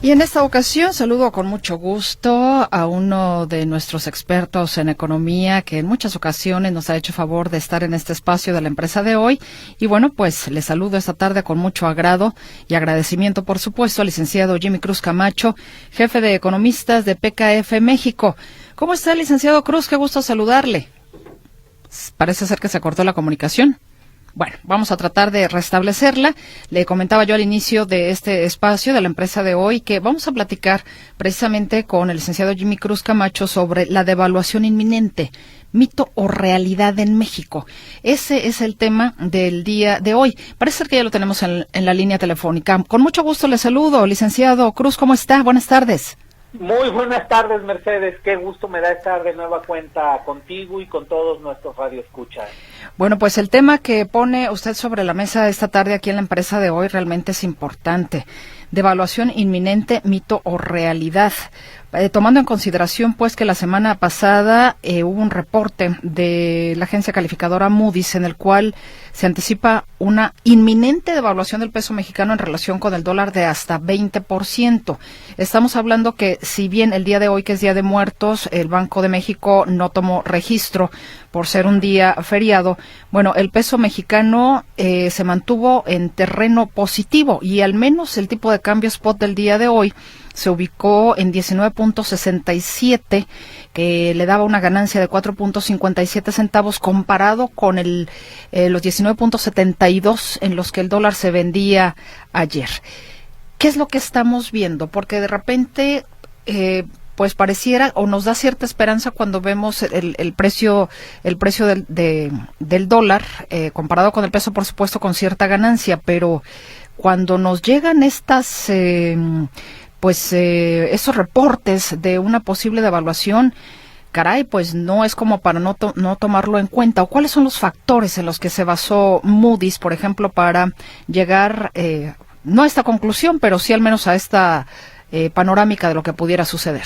Y en esta ocasión saludo con mucho gusto a uno de nuestros expertos en economía que en muchas ocasiones nos ha hecho favor de estar en este espacio de la empresa de hoy. Y bueno, pues le saludo esta tarde con mucho agrado y agradecimiento, por supuesto, al licenciado Jimmy Cruz Camacho, jefe de economistas de PKF México. ¿Cómo está, licenciado Cruz? Qué gusto saludarle. Parece ser que se cortó la comunicación. Bueno, vamos a tratar de restablecerla. Le comentaba yo al inicio de este espacio de la empresa de hoy que vamos a platicar precisamente con el licenciado Jimmy Cruz Camacho sobre la devaluación inminente, mito o realidad en México. Ese es el tema del día de hoy. Parece ser que ya lo tenemos en la línea telefónica. Con mucho gusto le saludo, licenciado Cruz, ¿cómo está? Buenas tardes. Muy buenas tardes, Mercedes. Qué gusto me da estar de nueva cuenta contigo y con todos nuestros radioescuchas. Bueno, pues el tema que pone usted sobre la mesa esta tarde aquí en la empresa de hoy realmente es importante. Devaluación inminente, mito o realidad. Tomando en consideración, pues, que la semana pasada hubo un reporte de la agencia calificadora Moody's en el cual se anticipa una inminente devaluación del peso mexicano en relación con el dólar de hasta 20%. Estamos hablando que, si bien el día de hoy, que es Día de Muertos, el Banco de México no tomó registro por ser un día feriado, bueno, el peso mexicano se mantuvo en terreno positivo y al menos el tipo de cambio spot del día de hoy se ubicó en 19.67, que le daba una ganancia de 4.57 centavos comparado con los 19.72 en los que el dólar se vendía ayer. ¿Qué es lo que estamos viendo? Porque de repente pues pareciera o nos da cierta esperanza cuando vemos el precio del dólar comparado con el peso, por supuesto, con cierta ganancia, pero cuando nos llegan esos reportes de una posible devaluación, caray, pues no es como para no tomarlo en cuenta. ¿O cuáles son los factores en los que se basó Moody's, por ejemplo, para llegar no a esta conclusión, pero sí al menos a esta panorámica de lo que pudiera suceder?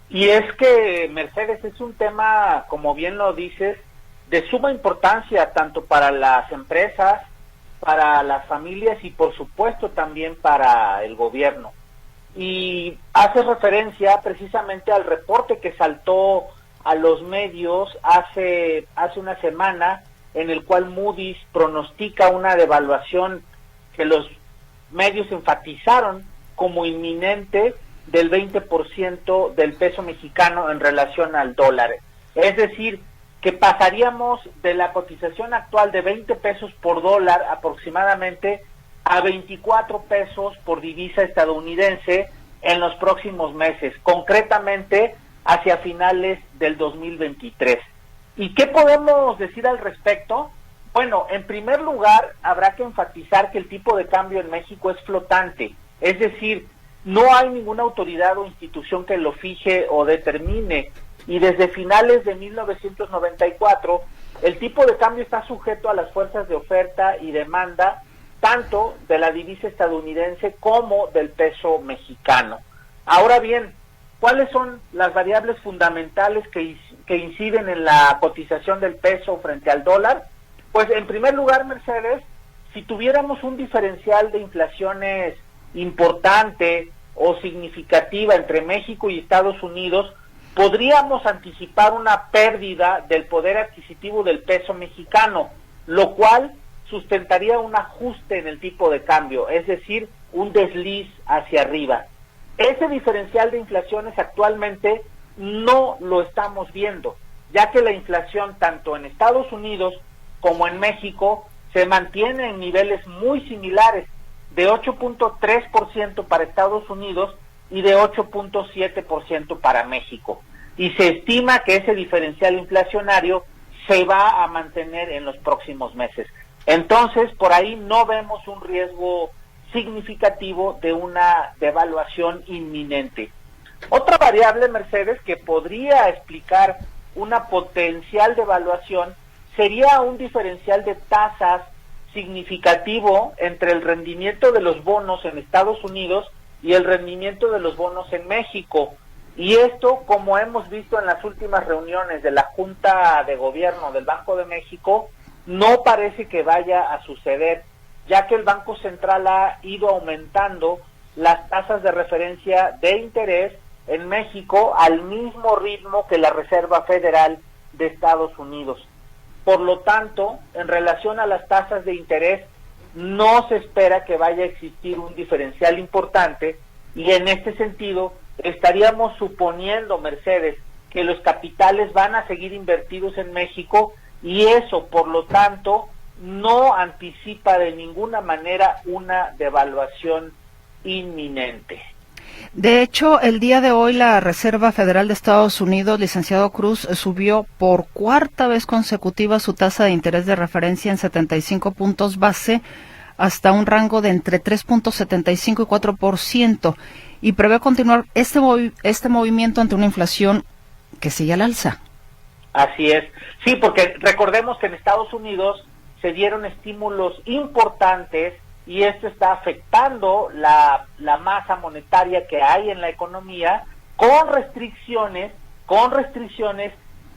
Y es que, Mercedes, es un tema, como bien lo dices, de suma importancia tanto para las empresas, para las familias y por supuesto también para el gobierno. Y hace referencia precisamente al reporte que saltó a los medios hace una semana, en el cual Moody's pronostica una devaluación que los medios enfatizaron como inminente del 20% del peso mexicano en relación al dólar. Es decir, que pasaríamos de la cotización actual de 20 pesos por dólar aproximadamente a 24 pesos por divisa estadounidense en los próximos meses, concretamente hacia finales del 2023. ¿Y qué podemos decir al respecto? Bueno, en primer lugar, habrá que enfatizar que el tipo de cambio en México es flotante, es decir, no hay ninguna autoridad o institución que lo fije o determine, y desde finales de 1994, el tipo de cambio está sujeto a las fuerzas de oferta y demanda, tanto de la divisa estadounidense como del peso mexicano. Ahora bien, ¿cuáles son las variables fundamentales que inciden en la cotización del peso frente al dólar? Pues en primer lugar, Mercedes, si tuviéramos un diferencial de inflaciones importante o significativa entre México y Estados Unidos, podríamos anticipar una pérdida del poder adquisitivo del peso mexicano, lo cual sustentaría un ajuste en el tipo de cambio, es decir, un desliz hacia arriba. Ese diferencial de inflaciones actualmente no lo estamos viendo, ya que la inflación tanto en Estados Unidos como en México se mantiene en niveles muy similares, de 8.3% para Estados Unidos y de 8.7% para México. Y se estima que ese diferencial inflacionario se va a mantener en los próximos meses. Entonces, por ahí no vemos un riesgo significativo de una devaluación inminente. Otra variable, Mercedes, que podría explicar una potencial devaluación sería un diferencial de tasas significativo entre el rendimiento de los bonos en Estados Unidos y el rendimiento de los bonos en México. Y esto, como hemos visto en las últimas reuniones de la Junta de Gobierno del Banco de México, no parece que vaya a suceder, ya que el Banco Central ha ido aumentando las tasas de referencia de interés en México al mismo ritmo que la Reserva Federal de Estados Unidos. Por lo tanto, en relación a las tasas de interés, no se espera que vaya a existir un diferencial importante, y en este sentido estaríamos suponiendo, Mercedes, que los capitales van a seguir invertidos en México, y eso, por lo tanto, no anticipa de ninguna manera una devaluación inminente. De hecho, el día de hoy la Reserva Federal de Estados Unidos, licenciado Cruz, subió por cuarta vez consecutiva su tasa de interés de referencia en 75 puntos base hasta un rango de entre 3.75 y 4%, y prevé continuar este movimiento ante una inflación que sigue al alza. Así es. Sí, porque recordemos que en Estados Unidos se dieron estímulos importantes y esto está afectando la masa monetaria que hay en la economía, con restricciones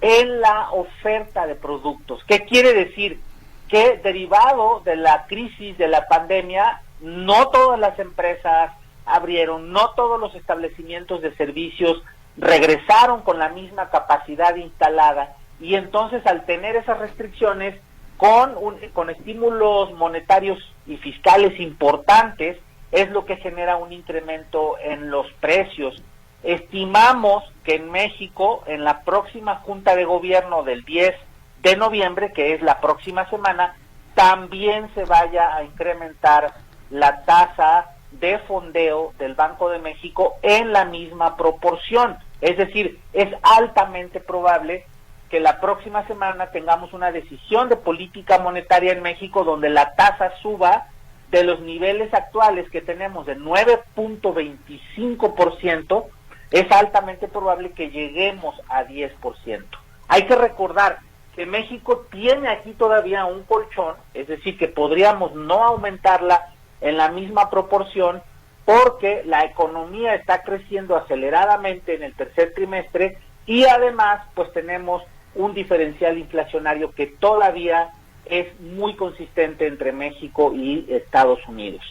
en la oferta de productos. ¿Qué quiere decir? Que derivado de la crisis de la pandemia, no todas las empresas abrieron, no todos los establecimientos de servicios regresaron con la misma capacidad instalada, y entonces al tener esas restricciones, con estímulos monetarios y fiscales importantes, es lo que genera un incremento en los precios. Estimamos que en México, en la próxima Junta de Gobierno del 10 de noviembre, que es la próxima semana, también se vaya a incrementar la tasa de fondeo del Banco de México en la misma proporción. Es decir, es altamente probable que la próxima semana tengamos una decisión de política monetaria en México donde la tasa suba de los niveles actuales que tenemos de 9.25%, es altamente probable que lleguemos a 10%. Hay que recordar que México tiene aquí todavía un colchón, es decir, que podríamos no aumentarla en la misma proporción, porque la economía está creciendo aceleradamente en el tercer trimestre, y además pues tenemos un diferencial inflacionario que todavía es muy consistente entre México y Estados Unidos.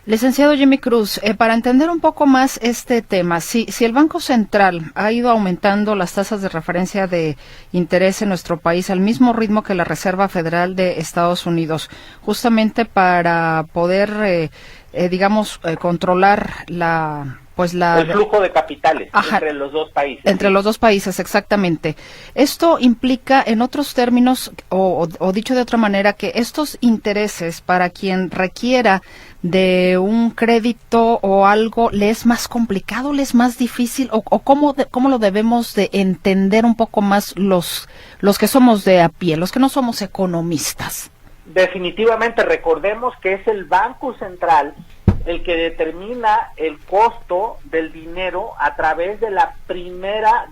Licenciado Jimmy Cruz, para entender un poco más este tema, si el Banco Central ha ido aumentando las tasas de referencia de interés en nuestro país al mismo ritmo que la Reserva Federal de Estados Unidos, justamente para poder, controlar el flujo de capitales. Ajá, entre los dos países. Entre los dos países, exactamente. Esto implica, en otros términos, o dicho de otra manera, que estos intereses para quien requiera de un crédito o algo, ¿le es más complicado, le es más difícil, o cómo lo debemos de entender un poco más los que somos de a pie, los que no somos economistas? Definitivamente, recordemos que es el Banco Central el que determina el costo del dinero a través de la primera,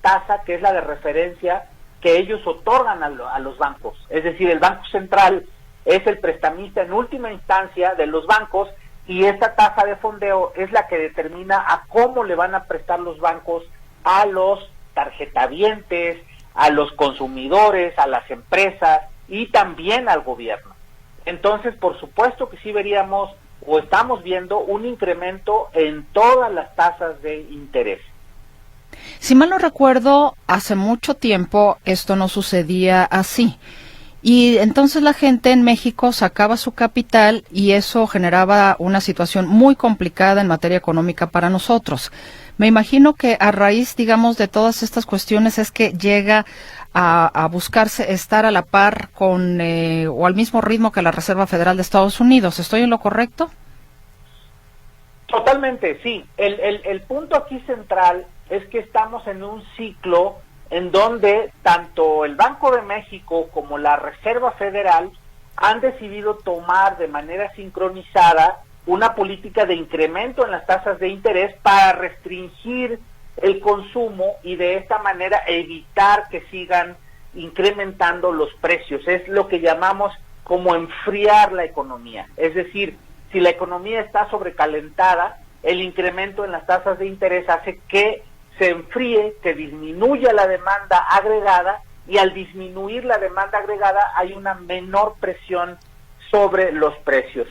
tasa, que es la de referencia que ellos otorgan a los bancos. Es decir, el Banco Central es el prestamista en última instancia de los bancos, y esta tasa de fondeo es la que determina a cómo le van a prestar los bancos a los tarjetavientes, a los consumidores, a las empresas y también al gobierno. Entonces, por supuesto que sí veríamos o estamos viendo un incremento en todas las tasas de interés. Si mal no recuerdo, hace mucho tiempo esto no sucedía así. Y entonces la gente en México sacaba su capital y eso generaba una situación muy complicada en materia económica para nosotros. Me imagino que a raíz, de todas estas cuestiones es que llega a buscarse estar a la par con o al mismo ritmo que la Reserva Federal de Estados Unidos. ¿Estoy en lo correcto? Totalmente, sí. El punto aquí central es que estamos en un ciclo en donde tanto el Banco de México como la Reserva Federal han decidido tomar de manera sincronizada una política de incremento en las tasas de interés para restringir el consumo y de esta manera evitar que sigan incrementando los precios. Es lo que llamamos como enfriar la economía. Es decir, si la economía está sobrecalentada, el incremento en las tasas de interés hace que se enfríe, que disminuya la demanda agregada, y al disminuir la demanda agregada hay una menor presión sobre los precios.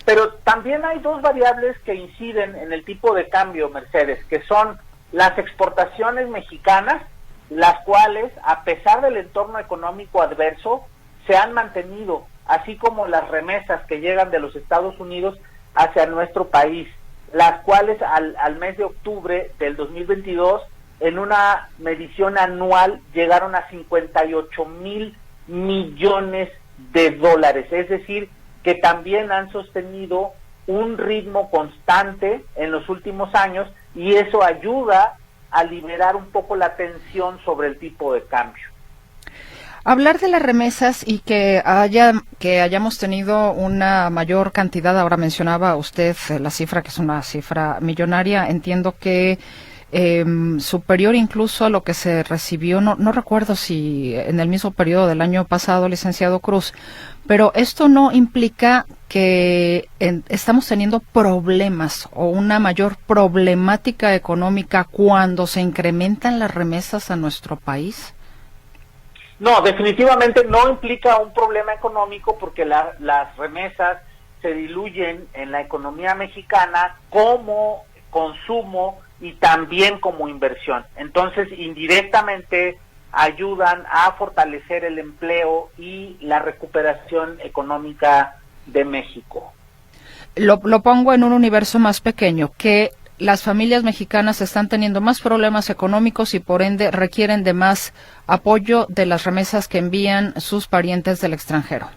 Pero también hay dos variables que inciden en el tipo de cambio, Mercedes, que son las exportaciones mexicanas, las cuales, a pesar del entorno económico adverso, se han mantenido, así como las remesas que llegan de los Estados Unidos hacia nuestro país, las cuales al mes de octubre del 2022, en una medición anual, llegaron a 58,000 millones de dólares, es decir, que también han sostenido un ritmo constante en los últimos años, y eso ayuda a liberar un poco la tensión sobre el tipo de cambio. Hablar de las remesas y que hayamos tenido una mayor cantidad, ahora mencionaba usted la cifra, que es una cifra millonaria, entiendo que superior incluso a lo que se recibió, no recuerdo si en el mismo periodo del año pasado, licenciado Cruz, pero esto no implica que estamos teniendo problemas o una mayor problemática económica cuando se incrementan las remesas a nuestro país. No, definitivamente no implica un problema económico, porque las remesas se diluyen en la economía mexicana como consumo y también como inversión. Entonces, indirectamente ayudan a fortalecer el empleo y la recuperación económica de México. Lo pongo en un universo más pequeño, que las familias mexicanas están teniendo más problemas económicos y por ende requieren de más apoyo de las remesas que envían sus parientes del extranjero.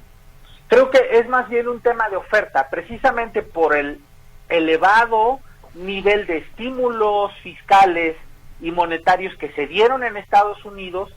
Creo que es más bien un tema de oferta, precisamente por el elevado nivel de estímulos fiscales y monetarios que se dieron en Estados Unidos.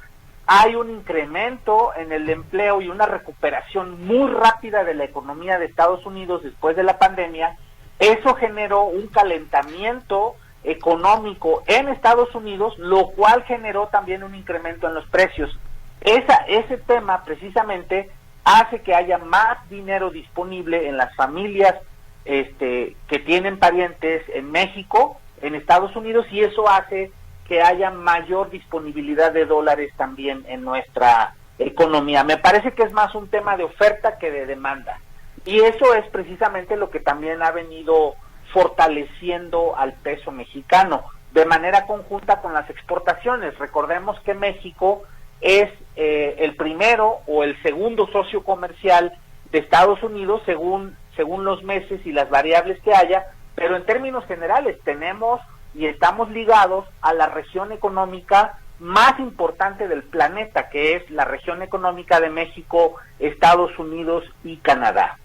Hay un incremento en el empleo y una recuperación muy rápida de la economía de Estados Unidos después de la pandemia. Eso generó un calentamiento económico en Estados Unidos, lo cual generó también un incremento en los precios. Ese tema precisamente hace que haya más dinero disponible en las familias que tienen parientes en México, en Estados Unidos, y eso hace que haya mayor disponibilidad de dólares también en nuestra economía. Me parece que es más un tema de oferta que de demanda, y eso es precisamente lo que también ha venido fortaleciendo al peso mexicano de manera conjunta con las exportaciones. Recordemos que México es el primero o el segundo socio comercial de Estados Unidos según los meses y las variables que haya, pero en términos generales tenemos y estamos ligados a la región económica más importante del planeta, que es la región económica de México, Estados Unidos y Canadá.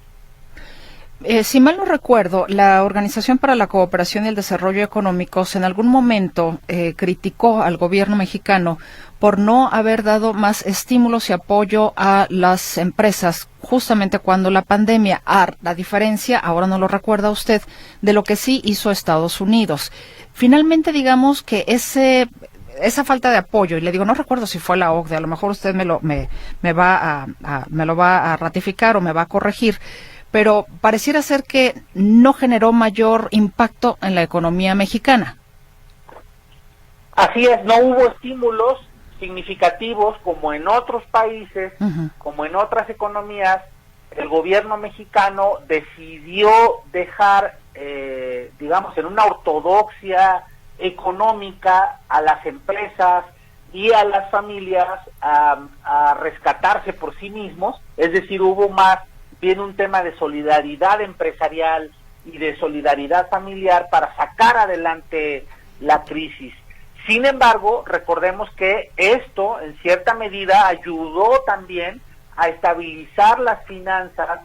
Si mal no recuerdo, la Organización para la Cooperación y el Desarrollo Económicos en algún momento criticó al gobierno mexicano por no haber dado más estímulos y apoyo a las empresas justamente cuando la pandemia, la diferencia, ahora no lo recuerda usted, de lo que sí hizo Estados Unidos. Finalmente, digamos que esa falta de apoyo, y le digo, no recuerdo si fue la OCDE, a lo mejor usted me lo va a ratificar o me va a corregir, pero pareciera ser que no generó mayor impacto en la economía mexicana. Así es, no hubo estímulos significativos como en otros países, como en otras economías. El gobierno mexicano decidió dejar, digamos, en una ortodoxia económica a las empresas y a las familias a rescatarse por sí mismos, es decir, hubo más bien un tema de solidaridad empresarial y de solidaridad familiar para sacar adelante la crisis. Sin embargo, recordemos que esto, en cierta medida, ayudó también a estabilizar las finanzas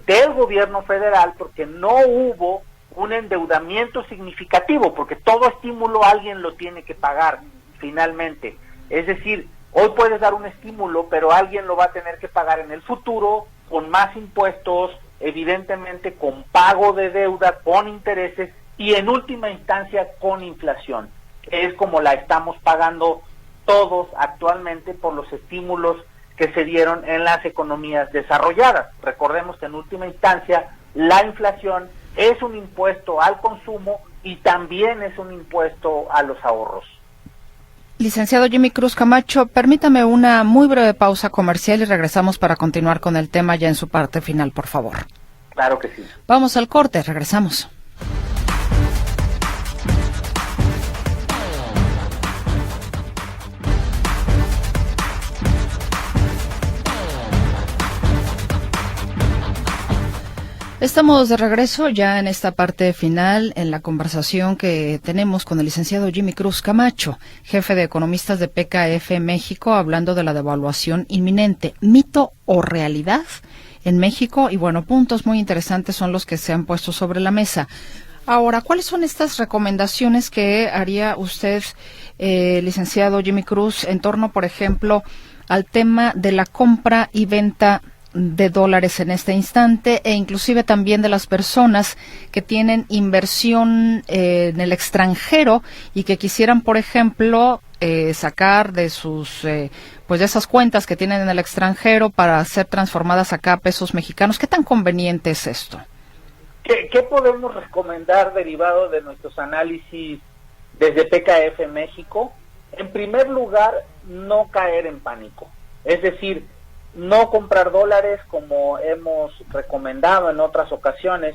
del gobierno federal, porque no hubo un endeudamiento significativo, porque todo estímulo alguien lo tiene que pagar finalmente. Es decir, hoy puedes dar un estímulo, pero alguien lo va a tener que pagar en el futuro, con más impuestos, evidentemente con pago de deuda, con intereses y en última instancia con inflación. Es como la estamos pagando todos actualmente por los estímulos que se dieron en las economías desarrolladas. Recordemos que en última instancia la inflación es un impuesto al consumo y también es un impuesto a los ahorros. Licenciado Jimmy Cruz Camacho, permítame una muy breve pausa comercial y regresamos para continuar con el tema ya en su parte final, por favor. Claro que sí. Vamos al corte, regresamos. Estamos de regreso ya en esta parte final en la conversación que tenemos con el licenciado Jimmy Cruz Camacho, jefe de economistas de PKF México, hablando de la devaluación inminente, mito o realidad en México. Y bueno, puntos muy interesantes son los que se han puesto sobre la mesa. Ahora, ¿cuáles son estas recomendaciones que haría usted, licenciado Jimmy Cruz, en torno, por ejemplo, al tema de la compra y venta de dólares en este instante, e inclusive también de las personas que tienen inversión en el extranjero y que quisieran, por ejemplo, sacar de sus pues de esas cuentas que tienen en el extranjero para ser transformadas acá a pesos mexicanos? ¿Qué tan conveniente es esto? ¿Qué podemos recomendar derivado de nuestros análisis desde PKF México? En primer lugar, no caer en pánico. Es decir, no comprar dólares como hemos recomendado en otras ocasiones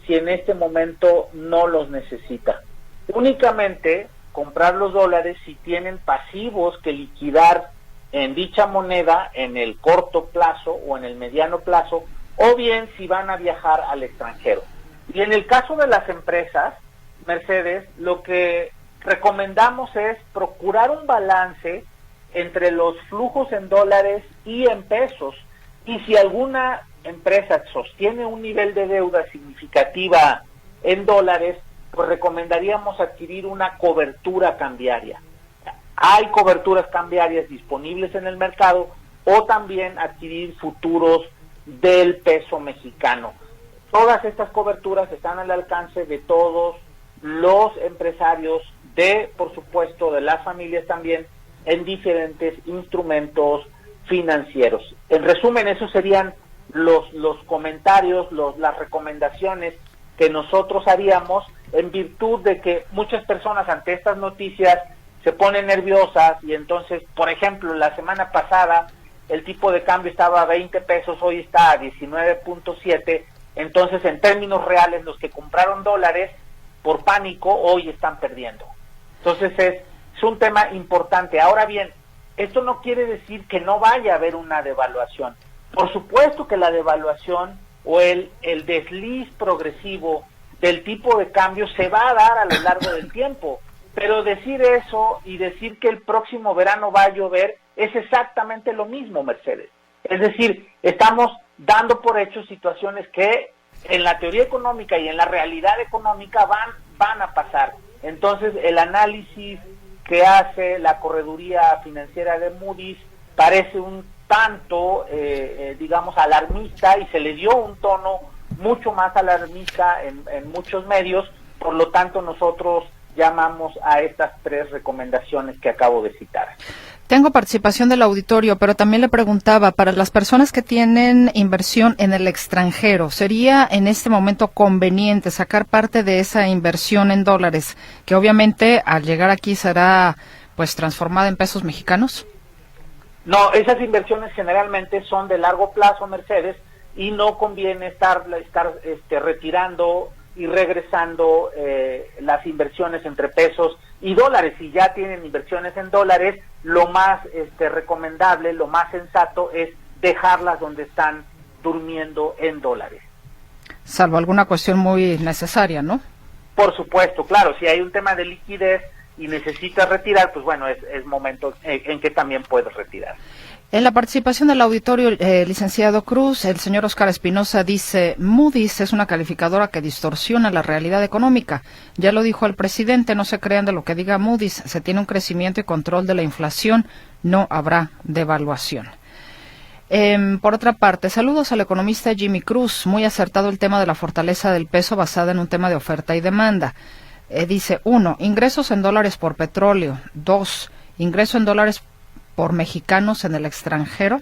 si en este momento no los necesita. Únicamente comprar los dólares si tienen pasivos que liquidar en dicha moneda en el corto plazo o en el mediano plazo, o bien si van a viajar al extranjero. Y en el caso de las empresas, Mercedes, lo que recomendamos es procurar un balance entre los flujos en dólares y en pesos, y si alguna empresa sostiene un nivel de deuda significativa en dólares, pues recomendaríamos adquirir una cobertura cambiaria. Hay coberturas cambiarias disponibles en el mercado, o también adquirir futuros del peso mexicano. Todas estas coberturas están al alcance de todos los empresarios, por supuesto, de las familias también, en diferentes instrumentos financieros. En resumen, esos serían los comentarios, las recomendaciones que nosotros haríamos, en virtud de que muchas personas ante estas noticias se ponen nerviosas, y entonces, por ejemplo, la semana pasada el tipo de cambio estaba a 20 pesos, hoy está a 19.7, entonces en términos reales los que compraron dólares por pánico hoy están perdiendo. Entonces es un tema importante. Ahora bien, esto no quiere decir que no vaya a haber una devaluación. Por supuesto que la devaluación o el desliz progresivo del tipo de cambio se va a dar a lo largo del tiempo, pero decir eso y decir que el próximo verano va a llover es exactamente lo mismo, Mercedes. Es decir, estamos dando por hecho situaciones que en la teoría económica y en la realidad económica van a pasar. Entonces, el análisis que hace la correduría financiera de Moody's parece un tanto, digamos, alarmista, y se le dio un tono mucho más alarmista en muchos medios. Por lo tanto, nosotros llamamos a estas 3 recomendaciones que acabo de citar. Tengo participación del auditorio, pero también le preguntaba, para las personas que tienen inversión en el extranjero, ¿sería en este momento conveniente sacar parte de esa inversión en dólares, que obviamente al llegar aquí será pues transformada en pesos mexicanos? No, esas inversiones generalmente son de largo plazo, Mercedes, y no conviene estar retirando y regresando las inversiones entre pesos y dólares. Si ya tienen inversiones en dólares, lo más recomendable, lo más sensato es dejarlas donde están durmiendo en dólares. Salvo alguna cuestión muy necesaria, ¿no? Por supuesto, claro, si hay un tema de liquidez y necesitas retirar, pues bueno, es momento en que también puedes retirar. En la participación del auditorio, licenciado Cruz, el señor Oscar Espinosa dice, Moody's es una calificadora que distorsiona la realidad económica. Ya lo dijo el presidente, no se crean de lo que diga Moody's, se tiene un crecimiento y control de la inflación, no habrá devaluación. Por otra parte, saludos al economista Jimmy Cruz, muy acertado el tema de la fortaleza del peso basada en un tema de oferta y demanda. Dice, 1, ingresos en dólares por petróleo. 2, ingreso en dólares por mexicanos en el extranjero.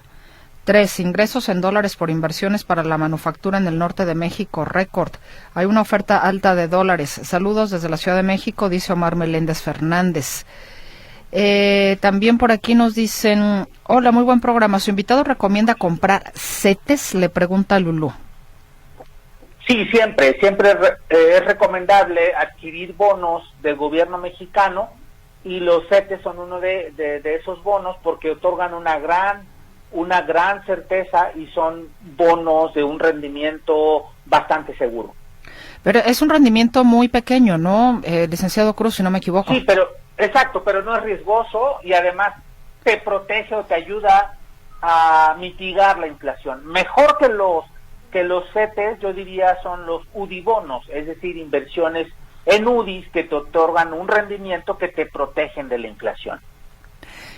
3, ingresos en dólares por inversiones para la manufactura en el norte de México, récord. Hay una oferta alta de dólares. Saludos desde la Ciudad de México, dice Omar Meléndez Fernández. También por aquí nos dicen, hola, muy buen programa. Su invitado recomienda comprar CETES, le pregunta Lulú. Sí, siempre es recomendable adquirir bonos del gobierno mexicano, y los CETES son uno de esos bonos porque otorgan una gran certeza y son bonos de un rendimiento bastante seguro. Pero es un rendimiento muy pequeño, ¿no, licenciado Cruz, si no me equivoco? Sí, exacto, pero no es riesgoso y además te protege o te ayuda a mitigar la inflación. Mejor que los CETES, yo diría, son los UDIbonos, es decir, inversiones en UDIs que te otorgan un rendimiento que te protegen de la inflación.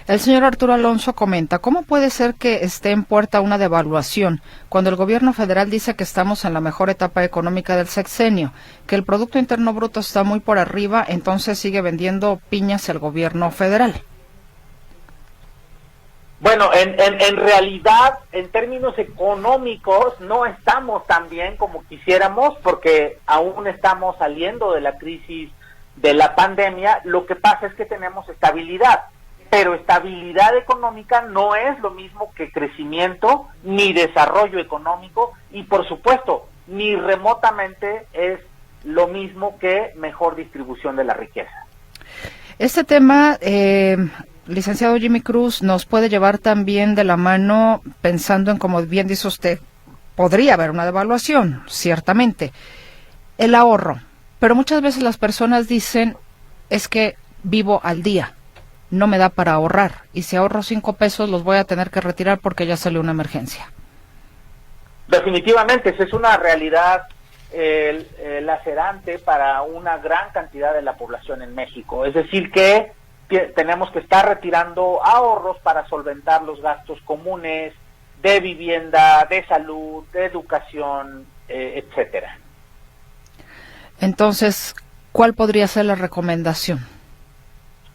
El señor Arturo Alonso comenta, ¿cómo puede ser que esté en puerta una devaluación cuando el gobierno federal dice que estamos en la mejor etapa económica del sexenio, que el Producto Interno Bruto está muy por arriba, entonces sigue vendiendo piñas el gobierno federal? Bueno, en realidad, en términos económicos, no estamos tan bien como quisiéramos porque aún estamos saliendo de la crisis de la pandemia. Lo que pasa es que tenemos estabilidad, pero estabilidad económica no es lo mismo que crecimiento ni desarrollo económico y, por supuesto, ni remotamente es lo mismo que mejor distribución de la riqueza. Este tema, licenciado Jimmy Cruz, nos puede llevar también de la mano pensando en, como bien dice usted, podría haber una devaluación, ciertamente. El ahorro, pero muchas veces las personas dicen, es que vivo al día, no me da para ahorrar, y si ahorro 5 pesos los voy a tener que retirar porque ya salió una emergencia. Definitivamente, esa es una realidad lacerante para una gran cantidad de la población en México. Es decir, que tenemos que estar retirando ahorros para solventar los gastos comunes de vivienda, de salud, de educación, etcétera. Entonces, ¿cuál podría ser la recomendación?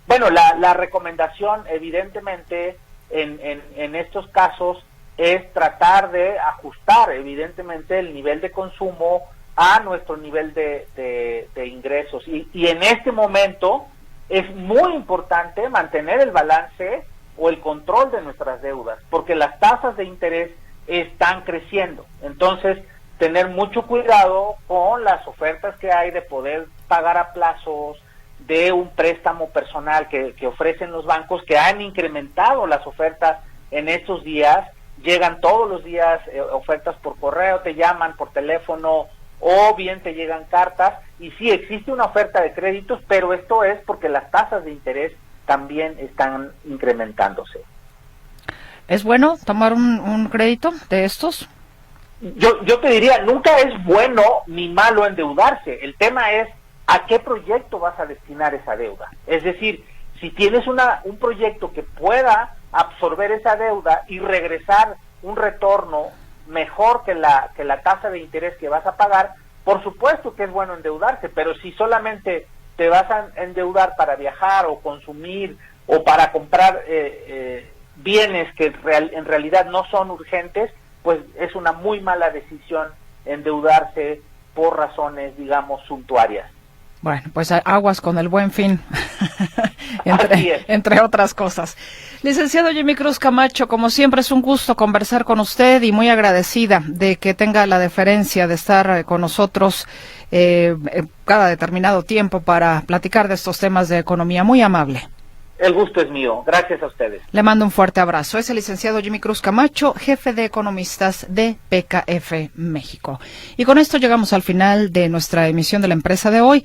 Bueno, la recomendación, evidentemente, en estos casos, es tratar de ajustar, evidentemente, el nivel de consumo a nuestro nivel de ingresos. Y en este momento es muy importante mantener el balance o el control de nuestras deudas, porque las tasas de interés están creciendo. Entonces, tener mucho cuidado con las ofertas que hay de poder pagar a plazos, de un préstamo personal que ofrecen los bancos, que han incrementado las ofertas en estos días. Llegan todos los días ofertas por correo, te llaman por teléfono o bien te llegan cartas, y sí existe una oferta de créditos, pero esto es porque las tasas de interés también están incrementándose. ¿Es bueno tomar un crédito de estos? Yo te diría, nunca es bueno ni malo endeudarse. El tema es a qué proyecto vas a destinar esa deuda. Es decir, si tienes un proyecto que pueda absorber esa deuda y regresar un retorno mejor que la tasa de interés que vas a pagar, por supuesto que es bueno endeudarse, pero si solamente te vas a endeudar para viajar o consumir o para comprar bienes que en realidad no son urgentes, pues es una muy mala decisión endeudarse por razones, digamos, suntuarias. Bueno, pues aguas con el Buen Fin, entre otras cosas. Licenciado Jimmy Cruz Camacho, como siempre es un gusto conversar con usted y muy agradecida de que tenga la deferencia de estar con nosotros cada determinado tiempo para platicar de estos temas de economía. Muy amable. El gusto es mío. Gracias a ustedes. Le mando un fuerte abrazo. Es el licenciado Jimmy Cruz Camacho, jefe de economistas de PKF México. Y con esto llegamos al final de nuestra emisión de La Empresa de hoy.